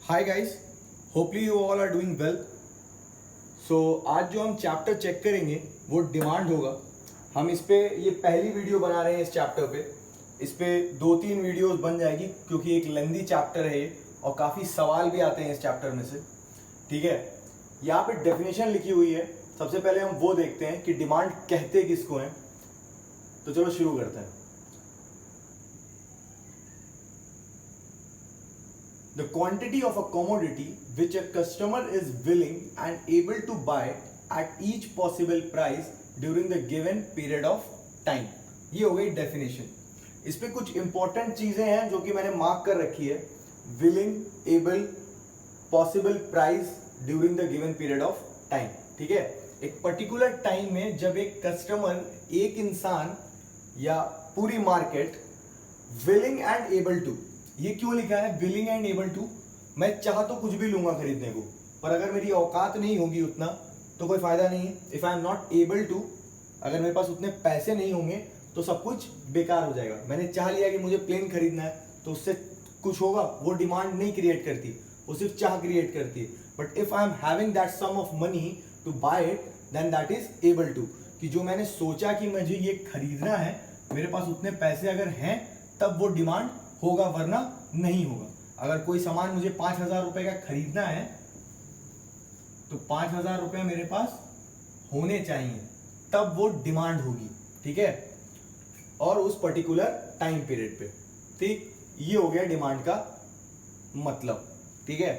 Hi guys, hopefully you all are doing well. So आज जो हम चैप्टर चेक करेंगे वो डिमांड होगा। हम इस पे ये पहली वीडियो बना रहे हैं इस चैप्टर पे। इस पे 2-3 वीडियोस बन जाएगी क्योंकि एक लेंदी चैप्टर है ये और काफ़ी सवाल भी आते हैं इस चैप्टर में से। ठीक है, यहाँ पे डेफिनेशन लिखी हुई है। सबसे पहले हम वो देखते हैं कि डिमांड कहते किसको हैं। तो चलो शुरू करते हैं। The quantity of a commodity which a customer is willing and able to buy at each possible price during the given period of time। ये हो गई डेफिनेशन। इस पे कुछ इंपॉर्टेंट चीजें हैं जो कि मैंने मार्क कर रखी है। Willing, able, possible price during the given period of time. ठीक है, एक पर्टिकुलर टाइम में जब एक कस्टमर, एक इंसान या पूरी market willing and able to, ये क्यों लिखा है विलिंग एंड एबल टू? मैं चाह तो कुछ भी लूंगा खरीदने को, पर अगर मेरी औकात नहीं होगी उतना तो कोई फायदा नहीं है। If I am not able to, अगर मेरे पास उतने पैसे नहीं होंगे तो सब कुछ बेकार हो जाएगा। मैंने चाह लिया कि मुझे प्लेन खरीदना है तो उससे कुछ होगा, वो डिमांड नहीं क्रिएट करती, वो सिर्फ चाह क्रिएट करती है। But if I am having that sum of money to buy it, then that is able to, कि जो मैंने सोचा कि मुझे ये खरीदना है, मेरे पास उतने पैसे अगर हैं तब वो डिमांड होगा, वरना नहीं होगा। अगर कोई सामान मुझे 5,000 रुपए का खरीदना है तो 5,000 रुपए मेरे पास होने चाहिए, तब वो डिमांड होगी। ठीक है, और उस पर्टिकुलर टाइम पीरियड पे। ठीक, ये हो गया डिमांड का मतलब। ठीक है,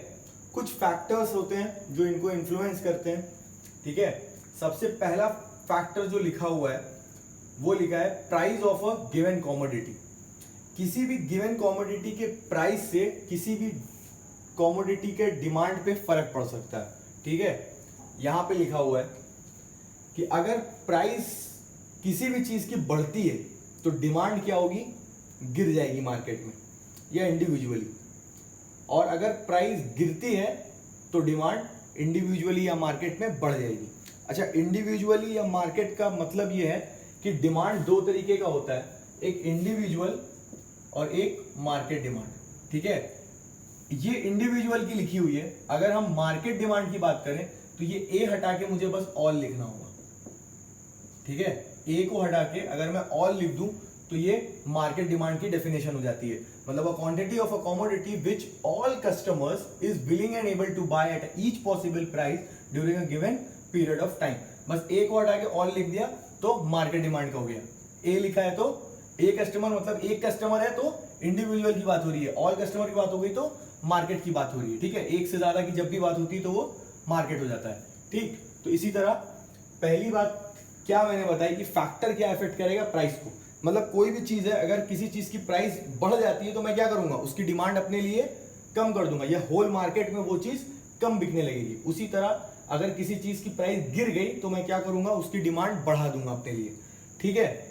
कुछ फैक्टर्स होते हैं जो इनको इन्फ्लुएंस करते हैं। ठीक है, सबसे पहला फैक्टर जो लिखा हुआ है वो लिखा है price of a given commodity. किसी भी गिवन कमोडिटी के प्राइस से किसी भी कमोडिटी के डिमांड पे फर्क पड़ सकता है। ठीक है, यहां पे लिखा हुआ है कि अगर प्राइस किसी भी चीज की बढ़ती है तो डिमांड क्या होगी, गिर जाएगी मार्केट में या इंडिविजुअली। और अगर प्राइस गिरती है तो डिमांड इंडिविजुअली या मार्केट में बढ़ जाएगी। अच्छा, इंडिविजुअली या मार्केट का मतलब यह है कि डिमांड दो तरीके का होता है, एक इंडिविजुअल और एक मार्केट डिमांड। ठीक है, ये इंडिविजुअल की लिखी हुई है। अगर हम मार्केट डिमांड की बात करें तो ये ए हटा के मुझे बस ऑल लिखना होगा। ठीक है, ए को हटा के अगर मैं ऑल लिख दूं तो ये मार्केट डिमांड की डेफिनेशन हो जाती है। मतलब a quantity of a commodity which all customers is willing and able to buy at each possible price during a given period of time. बस ए को हटा के ऑल लिख दिया तो मार्केट डिमांड का हो गया। ए लिखा है तो ए कस्टमर, मतलब एक कस्टमर है तो इंडिविजुअल की बात हो रही है, ऑल कस्टमर की बात हो गई तो मार्केट की बात हो रही है। ठीक है, एक से ज्यादा की जब भी बात होती है तो वो मार्केट हो जाता है। ठीक, तो इसी तरह पहली बात क्या मैंने बताई कि फैक्टर क्या इफेक्ट करेगा प्राइस को। मतलब कोई भी चीज है, अगर किसी चीज की प्राइस बढ़ जाती है तो मैं क्या करूंगा, उसकी डिमांड अपने लिए कम कर दूंगा या होल मार्केट में वो चीज कम बिकने लगेगी। उसी तरह अगर किसी चीज की प्राइस गिर गई तो मैं क्या करूंगा, उसकी डिमांड बढ़ा दूंगा अपने लिए। ठीक है,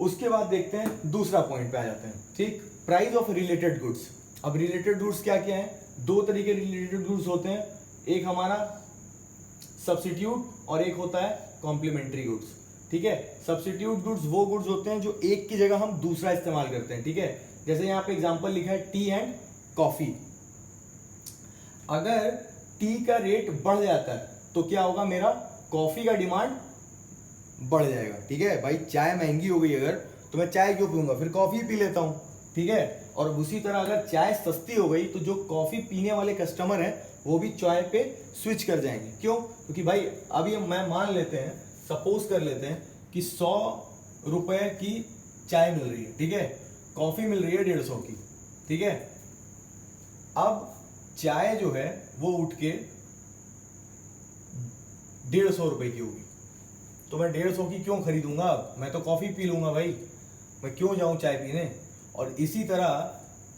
उसके बाद देखते हैं दूसरा पॉइंट पे आ जाते हैं। ठीक, प्राइस ऑफ रिलेटेड गुड्स। अब रिलेटेड गुड्स क्या क्या है? दो तरीके रिलेटेड गुड्स होते हैं, एक हमारा सब्स्टिट्यूट और एक होता है कॉम्प्लीमेंट्री गुड्स। ठीक है, सब्स्टिट्यूट गुड्स वो गुड्स होते हैं जो एक की जगह हम दूसरा इस्तेमाल करते हैं। ठीक है, जैसे यहां पे एग्जांपल लिखा है टी एंड कॉफी। अगर टी का रेट बढ़ जाता है तो क्या होगा, मेरा कॉफी का डिमांड बढ़ जाएगा। ठीक है भाई, चाय महंगी हो गई अगर, तो मैं चाय क्यों पीऊंगा, फिर कॉफी पी लेता हूं। ठीक है, और उसी तरह अगर चाय सस्ती हो गई तो जो कॉफी पीने वाले कस्टमर हैं वो भी चाय पे स्विच कर जाएंगे। क्यों? क्योंकि भाई अभी मैं मान लेते हैं, सपोज कर लेते हैं कि 100 रुपए की चाय मिल रही है। ठीक है, कॉफी मिल रही है 150 की। ठीक है, अब चाय जो है वो उठ के 150 रुपए की होगी, तो मैं 150 की क्यों खरीदूंगा, मैं तो कॉफी पी लूंगा भाई, मैं क्यों जाऊं चाय पीने। और इसी तरह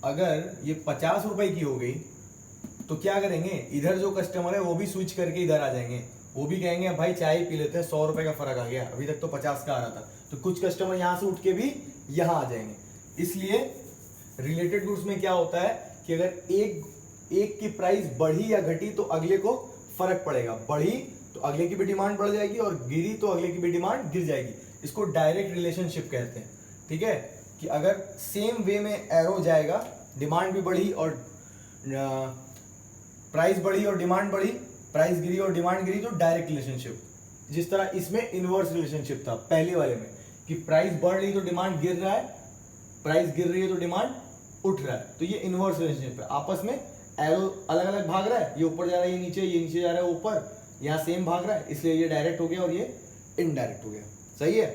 अगर ये 50 रुपए की हो गई तो क्या करेंगे, इधर जो कस्टमर है वो भी स्विच करके इधर आ जाएंगे, वो भी कहेंगे भाई चाय पी लेते हैं, 100 रुपए का फर्क आ गया, अभी तक तो 50 का आ रहा था। तो कुछ कस्टमर यहां से उठ के भी यहां आ जाएंगे। इसलिए रिलेटेड गुड्स में क्या होता है कि अगर एक की प्राइस बढ़ी या घटी तो अगले को फर्क पड़ेगा, बढ़ी तो अगले की भी डिमांड बढ़ जाएगी और गिरी तो अगले की भी डिमांड गिर जाएगी। इसको डायरेक्ट रिलेशनशिप कहते हैं। ठीक है, कि अगर सेम वे में एरो जाएगा, डिमांड भी बढ़ी और प्राइस बढ़ी और डिमांड बढ़ी, प्राइस गिरी और डिमांड गिरी, तो डायरेक्ट रिलेशनशिप। जिस तरह इसमें इनवर्स रिलेशनशिप था पहले वाले में कि प्राइस बढ़ रही तो डिमांड गिर रहा है, प्राइस गिर रही है तो डिमांड उठ रहा है, तो ये इनवर्स रिलेशनशिप है। आपस में एरो अलग अलग भाग रहा है, ये ऊपर जा रहा है, ये नीचे जा रहा है ऊपर, यहाँ सेम भाग रहा है, इसलिए ये डायरेक्ट हो गया और ये इनडायरेक्ट हो गया। सही है।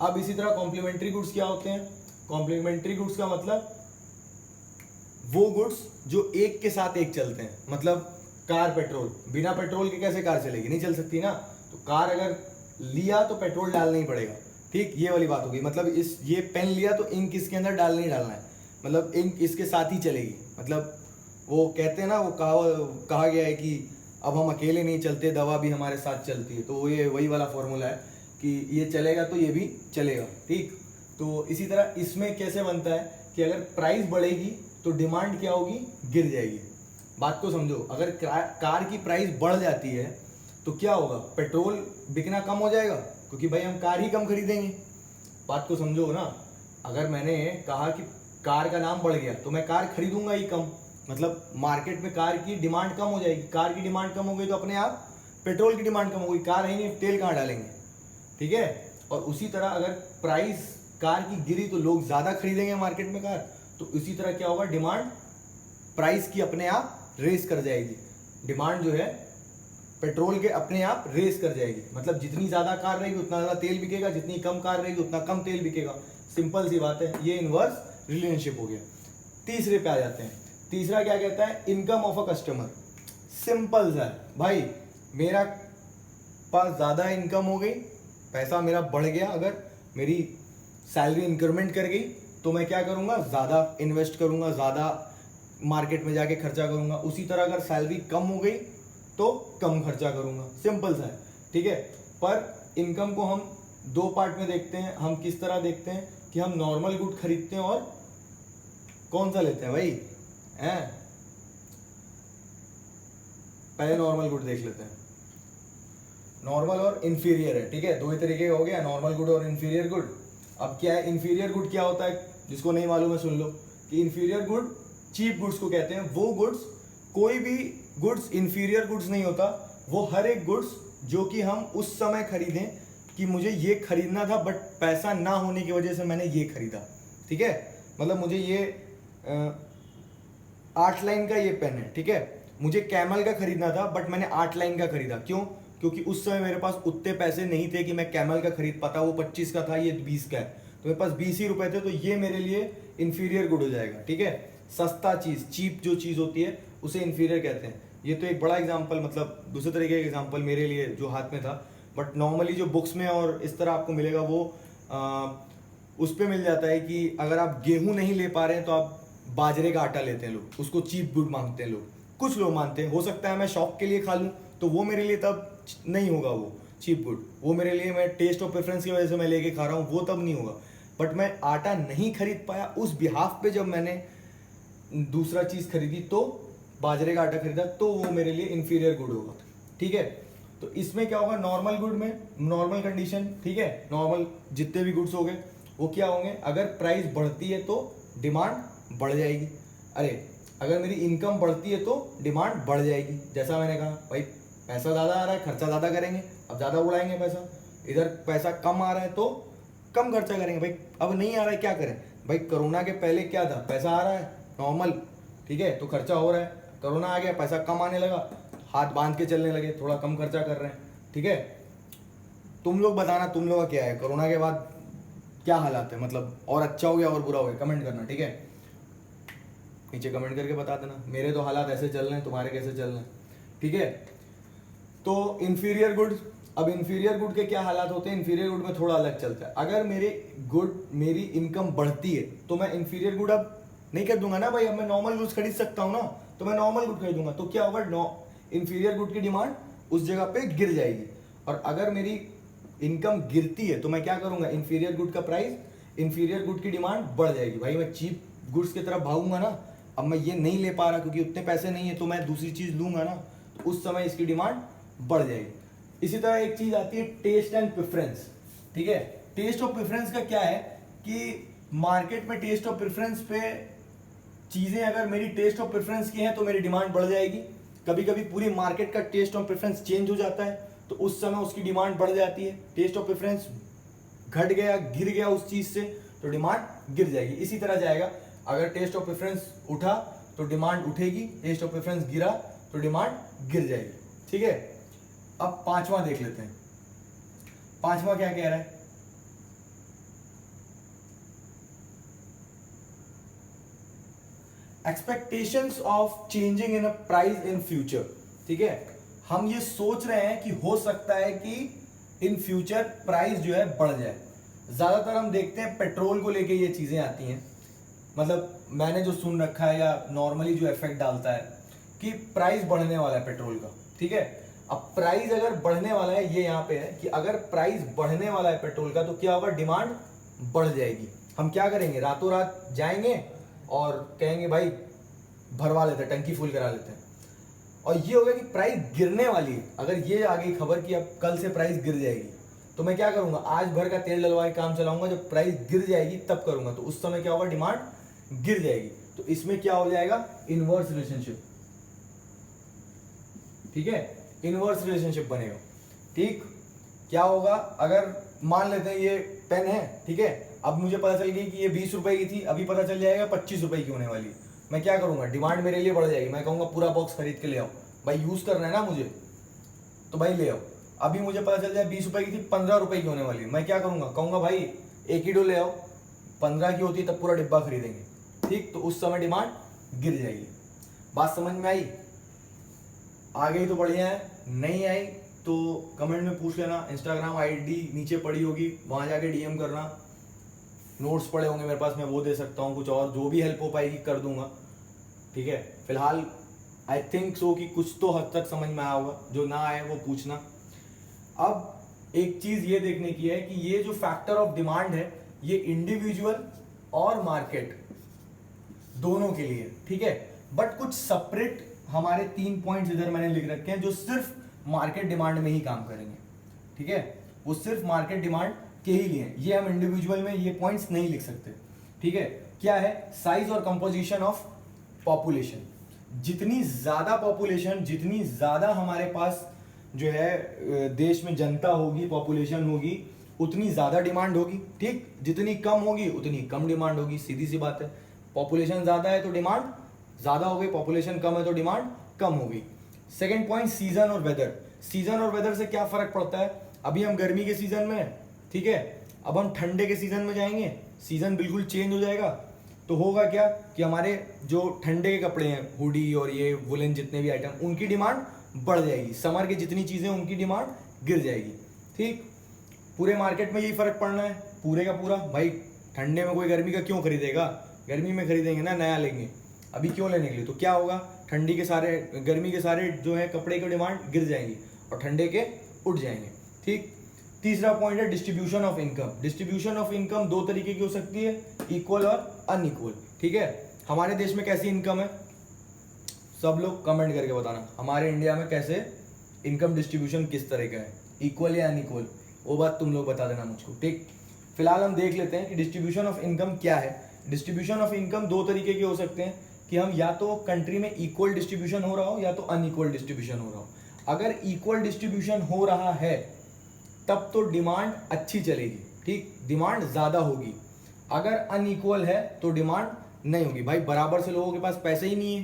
अब इसी तरह कॉम्प्लीमेंट्री गुड्स क्या होते हैं? कॉम्प्लीमेंट्री गुड्स का मतलब वो गुड्स जो एक के साथ एक चलते हैं। मतलब कार पेट्रोल, बिना पेट्रोल के कैसे कार चलेगी? नहीं चल सकती ना। तो कार अगर लिया तो पेट्रोल डालना ही पड़ेगा, ठीक, ये वाली बात होगी। मतलब ये पेन लिया तो इंक इसके अंदर डालना ही डालना है, मतलब इंक इसके साथ ही चलेगी। मतलब वो कहते हैं ना, वो कहा गया है कि अब हम अकेले नहीं चलते, दवा भी हमारे साथ चलती है। तो ये वही वाला फॉर्मूला है कि ये चलेगा तो ये भी चलेगा, ठीक। तो इसी तरह इसमें कैसे बनता है कि अगर प्राइस बढ़ेगी तो डिमांड क्या होगी? गिर जाएगी। बात को समझो, अगर कार की प्राइस बढ़ जाती है तो क्या होगा? पेट्रोल बिकना कम हो जाएगा, क्योंकि भाई हम कार ही कम खरीदेंगे। बात को समझो ना, अगर मैंने कहा कि कार का दाम बढ़ गया तो मैं कार खरीदूंगा ही कम, मतलब मार्केट में कार की डिमांड कम हो जाएगी। कार की डिमांड कम हो गई तो अपने आप पेट्रोल की डिमांड कम हो गई, कार है नहीं, तेल कहाँ डालेंगे, ठीक है। और उसी तरह अगर प्राइस कार की गिरी तो लोग ज्यादा खरीदेंगे मार्केट में कार, तो इसी तरह क्या होगा? डिमांड प्राइस की अपने आप रेस कर जाएगी। डिमांड जो है पेट्रोल के अपने आप रेस कर जाएगी। मतलब जितनी ज्यादा कार रहेगी उतना ज्यादा तेल बिकेगा, जितनी कम कार रहेगी उतना कम तेल बिकेगा। सिंपल सी बात है, ये इनवर्स रिलेशनशिप हो गया। तीसरे पे आ जाते हैं। तीसरा क्या कहता है? Income of a customer. Simple सा है भाई, मेरा पास ज्यादा इनकम हो गई, पैसा मेरा बढ़ गया, अगर मेरी सैलरी इंक्रीमेंट कर गई तो मैं क्या करूंगा? ज्यादा इन्वेस्ट करूंगा, ज्यादा मार्केट में जाके खर्चा करूंगा। उसी तरह अगर सैलरी कम हो गई तो कम खर्चा करूंगा। सिंपल सा है, ठीक है। पर इनकम को हम दो पार्ट में देखते हैं। हम किस तरह देखते हैं कि हम नॉर्मल गुड खरीदते हैं और कौन सा लेते हैं भाई? पहले नॉर्मल गुड देख लेते हैं। नॉर्मल और इंफीरियर है, ठीक है, दो ही तरीके हो गया, नॉर्मल गुड और इंफीरियर गुड। अब क्या है इंफीरियर गुड? क्या होता है, जिसको नहीं मालूम है सुन लो कि इंफीरियर गुड चीप गुड्स को कहते हैं। वो गुड्स, कोई भी गुड्स इंफीरियर गुड्स नहीं होता। वो हर एक गुड्स जो कि हम उस समय खरीदें कि मुझे ये खरीदना था बट पैसा ना होने की वजह से मैंने ये खरीदा, ठीक है। मतलब मुझे ये 8 लाइन का ये पेन है, ठीक है, मुझे कैमल का खरीदना था बट मैंने 8 लाइन का खरीदा। क्यों? क्योंकि उस समय मेरे पास उतने पैसे नहीं थे कि मैं कैमल का खरीद पाता। वो 25 का था, ये 20 का है, तो मेरे पास 20 ही रुपए थे, तो ये मेरे लिए इंफीरियर गुड हो जाएगा, ठीक है। सस्ता चीज, चीप जो चीज होती है उसे इंफीरियर कहते हैं। ये तो एक बड़ा एग्जाम्पल, मतलब दूसरे तरीके का एग्जाम्पल मेरे लिए जो हाथ में था। बट नॉर्मली जो बुक्स में और इस तरह आपको मिलेगा वो उस पर मिल जाता है कि अगर आप गेहूं नहीं ले पा रहे हैं तो आप बाजरे का आटा लेते हैं लोग, उसको चीप गुड मांगते हैं लोग। कुछ लोग मानते हैं, हो सकता है मैं शौक के लिए खा लूं तो वो मेरे लिए तब नहीं होगा वो चीप गुड। वो मेरे लिए, मैं टेस्ट और प्रेफरेंस की वजह से मैं लेके खा रहा हूँ, वो तब नहीं होगा। बट मैं आटा नहीं खरीद पाया, उस बिहाफ पे जब मैंने दूसरा चीज खरीदी तो बाजरे का आटा खरीदा, तो वो मेरे लिए इंफीरियर गुड होगा, ठीक है। तो इसमें क्या होगा? नॉर्मल गुड में नॉर्मल कंडीशन, ठीक है, नॉर्मल जितने भी गुड्स हो गए वो क्या होंगे? अगर प्राइस बढ़ती है तो डिमांड बढ़ जाएगी। अरे अगर मेरी इनकम बढ़ती है तो डिमांड बढ़ जाएगी। जैसा मैंने कहा भाई, पैसा ज़्यादा आ रहा है, खर्चा ज़्यादा करेंगे, अब ज़्यादा उड़ाएंगे पैसा। इधर पैसा कम आ रहा है तो कम खर्चा करेंगे। भाई अब नहीं आ रहा है, क्या करें भाई? कोरोना के पहले क्या था? पैसा आ रहा है नॉर्मल, ठीक है, तो खर्चा हो रहा है। कोरोना आ गया, पैसा कम आने लगा, हाथ बांध के चलने लगे, थोड़ा कम खर्चा कर रहे हैं, ठीक है। तुम लोग बताना, तुम लोग का क्या है? कोरोना के बाद क्या हालात है? मतलब और अच्छा हो गया और बुरा हो गया? कमेंट करना, ठीक है, नीचे कमेंट करके बता देना। मेरे तो हालात ऐसे चल रहे हैं, तुम्हारे कैसे चल रहे हैं, ठीक है। तो इंफीरियर गुड, अब इंफीरियर गुड के क्या हालात होते हैं? इंफीरियर गुड में थोड़ा अलग चलता है। अगर मेरी इनकम बढ़ती है तो मैं इंफीरियर गुड अब नहीं कर दूंगा ना भाई। अब मैं नॉर्मल गुड्स खरीद सकता हूँ ना, तो मैं नॉर्मल गुड खरीदूंगा। तो क्या होगा? इंफीरियर गुड की डिमांड उस जगह पे गिर जाएगी। और अगर मेरी इनकम गिरती है तो मैं क्या करूंगा? इंफीरियर गुड का प्राइस, इंफीरियर गुड की डिमांड बढ़ जाएगी। भाई मैं चीप गुड्स की तरफ भागूंगा ना, अब मैं ये नहीं ले पा रहा क्योंकि उतने पैसे नहीं है, तो मैं दूसरी चीज लूंगा ना, तो उस समय इसकी डिमांड बढ़ जाएगी। इसी तरह एक चीज आती है टेस्ट एंड प्रेफरेंस, ठीक है। टेस्ट और प्रेफरेंस का क्या है कि मार्केट में टेस्ट और प्रेफरेंस पे चीज़ें अगर मेरी टेस्ट और प्रेफरेंस की हैं तो मेरी डिमांड बढ़ जाएगी। कभी कभी पूरी मार्केट का टेस्ट और प्रेफरेंस चेंज हो जाता है तो उस समय उसकी डिमांड बढ़ जाती है। टेस्ट और प्रेफरेंस घट गया, गिर गया उस चीज़ से तो डिमांड गिर जाएगी। इसी तरह जाएगा, अगर टेस्ट और प्रेफरेंस उठा तो डिमांड उठेगी, टेस्ट और प्रेफरेंस गिरा तो डिमांड गिर जाएगी। ठीक है, अब पांचवा देख लेते हैं। पांचवा क्या कह रहा है? Expectations of changing in a price in future. ठीक है, हम ये सोच रहे हैं कि हो सकता है कि इन फ्यूचर प्राइस जो है बढ़ जाए। ज्यादातर हम देखते हैं पेट्रोल को लेके ये चीजें आती हैं, मतलब मैंने जो सुन रखा है या नॉर्मली जो इफेक्ट डालता है कि प्राइस बढ़ने वाला है पेट्रोल का। ठीक है, अब प्राइस अगर बढ़ने वाला है, ये यहाँ पे है कि अगर प्राइस बढ़ने वाला है पेट्रोल का तो क्या होगा, डिमांड बढ़ जाएगी। हम क्या करेंगे, रातों रात जाएंगे और कहेंगे भाई भरवा लेते हैं, टंकी फुल करा लेते हैं। और ये होगा कि प्राइस गिरने वाली है। अगर ये आ गई खबर कि अब कल से प्राइस गिर जाएगी तो मैं क्या करूंगा, आज भर का तेल डलवा के काम चलाऊंगा, जब प्राइस गिर जाएगी तब करूंगा, तो उस समय क्या होगा, डिमांड गिर जाएगी। तो इसमें क्या हो जाएगा, इनवर्स रिलेशनशिप। ठीक है, इनवर्स रिलेशनशिप बनेगा। ठीक, क्या होगा, अगर मान लेते हैं ये पेन है, ठीक है, अब मुझे पता चल गई कि ये 20 रुपए की थी, अभी पता चल जाएगा 25 रुपए की होने वाली। मैं क्या करूंगा, डिमांड मेरे लिए बढ़ जाएगी, मैं कहूंगा पूरा बॉक्स खरीद के ले आओ भाई, यूज करना है ना मुझे, तो भाई ले आओ। अभी मुझे पता चल जाए 20 रुपए की थी, 15 रुपए की होने वाली, मैं क्या करूंगा, कहूंगा भाई एक ही डो ले आओ, 15 की होती तब पूरा डिब्बा खरीदेंगे। ठीक, तो उस समय डिमांड गिर जाएगी। बात समझ में आई? आ गई तो बढ़िया है, नहीं आई तो कमेंट में पूछ लेना, इंस्टाग्राम आईडी नीचे पड़ी होगी, वहां जाके डीएम करना। नोट्स पड़े होंगे मेरे पास, मैं वो दे सकता हूँ, कुछ और जो भी हेल्प हो पाएगी कर दूंगा। ठीक है, फिलहाल आई थिंक सो कि कुछ तो हद तक समझ में आया होगा, जो ना आए वो पूछना। अब एक चीज ये देखने की है कि ये जो फैक्टर ऑफ डिमांड है ये इंडिविजुअल और मार्केट दोनों के लिए, ठीक है, बट कुछ सेपरेट हमारे 3 पॉइंट्स इधर मैंने लिख रखे हैं जो सिर्फ मार्केट डिमांड में ही काम करेंगे। ठीक है, वो सिर्फ मार्केट डिमांड के ही लिए, ये हम इंडिविजुअल में ये पॉइंट्स नहीं लिख सकते। ठीक है, क्या है, साइज और कंपोजिशन ऑफ पॉपुलेशन। जितनी ज्यादा पॉपुलेशन, जितनी ज्यादा हमारे पास जो है देश में जनता होगी, पॉपुलेशन होगी, उतनी ज्यादा डिमांड होगी। ठीक, जितनी कम होगी उतनी कम डिमांड होगी, सीधी सी बात है। पॉपुलेशन ज्यादा है तो डिमांड ज्यादा हो गई, पॉपुलेशन कम है तो डिमांड कम हो गई। सेकेंड पॉइंट, सीजन और वेदर। सीजन और वेदर से क्या फर्क पड़ता है, अभी हम गर्मी के सीजन में हैं, ठीक है, अब हम ठंडे के सीजन में जाएंगे, सीजन बिल्कुल चेंज हो जाएगा, तो होगा क्या कि हमारे जो ठंडे के कपड़े हैं, हुडी और ये वुलन जितने भी आइटम, उनकी डिमांड बढ़ जाएगी। समर की जितनी चीजें उनकी डिमांड गिर जाएगी। ठीक, पूरे मार्केट में यही फर्क पड़ना है, पूरे का पूरा। भाई ठंडे में कोई गर्मी का क्यों खरीदेगा, गर्मी में खरीदेंगे ना, नया लेंगे, अभी क्यों लेने के लिए। तो क्या होगा, ठंडी के सारे, गर्मी के सारे जो है कपड़े की डिमांड गिर जाएंगी और ठंडे के उठ जाएंगे। ठीक, तीसरा पॉइंट है distribution of income. Distribution of income दो तरीके की हो सकती है, इक्वल और अनइक्वल। ठीक है, हमारे देश में कैसी इनकम है, सब लोग कमेंट करके बताना, हमारे इंडिया में कैसे इनकम डिस्ट्रीब्यूशन किस तरह का है, इक्वल या अनइक्वल, वो बात तुम लोग बता देना मुझको। ठीक, फिलहाल हम देख लेते हैं कि डिस्ट्रीब्यूशन ऑफ इनकम क्या है। डिस्ट्रीब्यूशन ऑफ इनकम दो तरीके के हो सकते हैं कि हम या तो कंट्री में इक्वल डिस्ट्रीब्यूशन हो रहा हो या तो अनइक्वल डिस्ट्रीब्यूशन हो रहा हो। अगर इक्वल डिस्ट्रीब्यूशन हो रहा है तब तो डिमांड अच्छी चलेगी, ठीक, डिमांड ज्यादा होगी। अगर अनइक्वल है तो डिमांड नहीं होगी। भाई बराबर से लोगों के पास पैसे ही नहीं है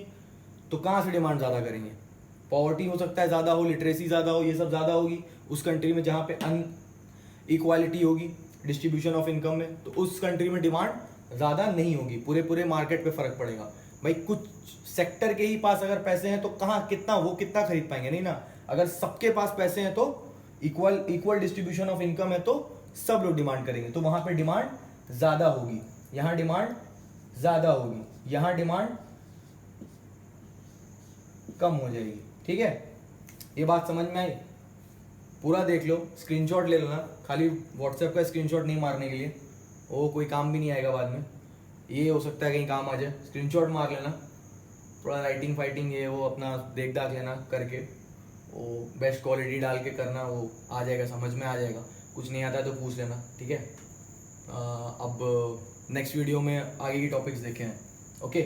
तो कहां से डिमांड ज्यादा करेंगे। पॉवर्टी हो सकता है ज्यादा हो, लिटरेसी ज्यादा हो, ये सब ज्यादा होगी उस कंट्री में जहां पे अनइक्वालिटी होगी डिस्ट्रीब्यूशन ऑफ इनकम में, तो उस कंट्री में डिमांड ज्यादा नहीं होगी, पूरे पूरे मार्केट पे फर्क पड़ेगा। भाई कुछ सेक्टर के ही पास अगर पैसे हैं तो कहाँ कितना, वो कितना खरीद पाएंगे, नहीं ना। अगर सबके पास पैसे हैं तो इक्वल डिस्ट्रीब्यूशन ऑफ इनकम है तो सब लोग डिमांड करेंगे, तो वहां पे डिमांड ज्यादा होगी, यहां डिमांड ज्यादा होगी, यहां डिमांड कम हो जाएगी। ठीक है, ये बात समझ में आई? पूरा देख लो, स्क्रीनशॉट ले लेना, खाली व्हाट्सएप का स्क्रीनशॉट नहीं मारने के लिए, वो कोई काम भी नहीं आएगा बाद में, ये हो सकता है कहीं काम आ जाए। स्क्रीनशॉट मार लेना, थोड़ा राइटिंग फाइटिंग ये वो अपना देख दाख लेना करके, वो बेस्ट क्वालिटी डाल के करना, वो आ जाएगा, समझ में आ जाएगा। कुछ नहीं आता है तो पूछ लेना, ठीक है। अब नेक्स्ट वीडियो में आगे की टॉपिक्स देखे हैं। ओके।